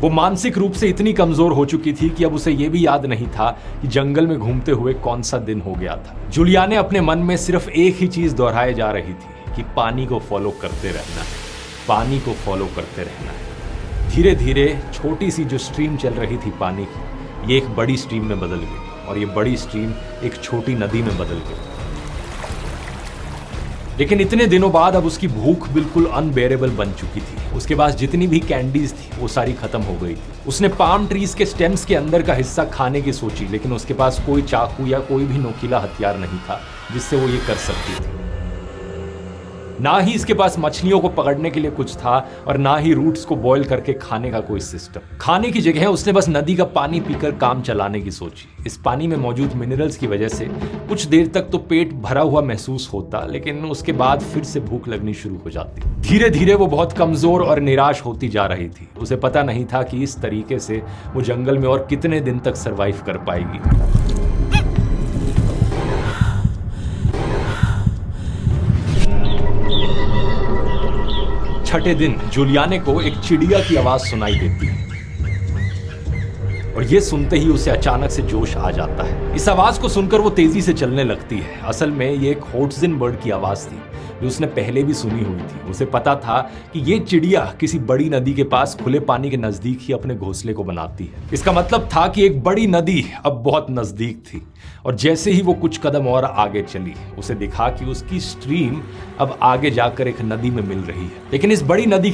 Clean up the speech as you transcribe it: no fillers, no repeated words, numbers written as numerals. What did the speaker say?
वो मानसिक रूप से इतनी कमजोर हो चुकी थी कि अब उसे यह भी याद नहीं था कि जंगल में घूमते हुए कौन सा दिन हो गया था। जूलियाने अपने मन में सिर्फ एक ही चीज दोहराए जा रही थी कि पानी को फॉलो करते रहना है, पानी को फॉलो करते रहना है। धीरे धीरे छोटी सी जो स्ट्रीम चल रही थी पानी की, ये एक बड़ी स्ट्रीम में बदल गई और ये बड़ी स्ट्रीम एक छोटी नदी में बदल गई। लेकिन इतने दिनों बाद अब उसकी भूख बिल्कुल अनबेरेबल बन चुकी थी। उसके पास जितनी भी कैंडीज थी वो सारी खत्म हो गई थी। उसने पाम ट्रीज के स्टेम्स के अंदर का हिस्सा खाने की सोची, लेकिन उसके पास कोई चाकू या कोई भी नोकीला हथियार नहीं था जिससे वो ये कर सकती थी। ना ही इसके पास मछलियों को पकड़ने के लिए कुछ था और ना ही रूट्स को बॉईल करके खाने का कोई सिस्टम। खाने की जगह उसने बस नदी का पानी पीकर काम चलाने की सोची। इस पानी में मौजूद मिनरल्स की वजह से कुछ देर तक तो पेट भरा हुआ महसूस होता, लेकिन उसके बाद फिर से भूख लगनी शुरू हो जाती। धीरे धीरे वो बहुत कमजोर और निराश होती जा रही थी। उसे पता नहीं था कि इस तरीके से वो जंगल में और कितने दिन तक सरवाइव कर पाएगी। छठे दिन जूलियाने को एक चिड़िया की आवाज सुनाई देती है और ये सुनते ही उसे अचानक से जोश आ जाता है। इस आवाज को सुनकर वो तेजी से चलने लगती है। असल में ये एक होट्जिन बर्ड की आवाज थी जो उसने पहले भी सुनी हुई थी। उसे पता था कि ये चिड़िया किसी बड़ी नदी के पास खुले पानी के नजदीक ही अपने घोंसले को बनाती है। इसका मतलब था कि एक बड़ी नदी अब बहुत नजदीक थी और जैसे ही वो कुछ कदम और आगे चली, उसे दिखा कि उसकी स्ट्रीम अब आगे जाकर एक नदी में मिल रही है। लेकिन इस बड़ी नदी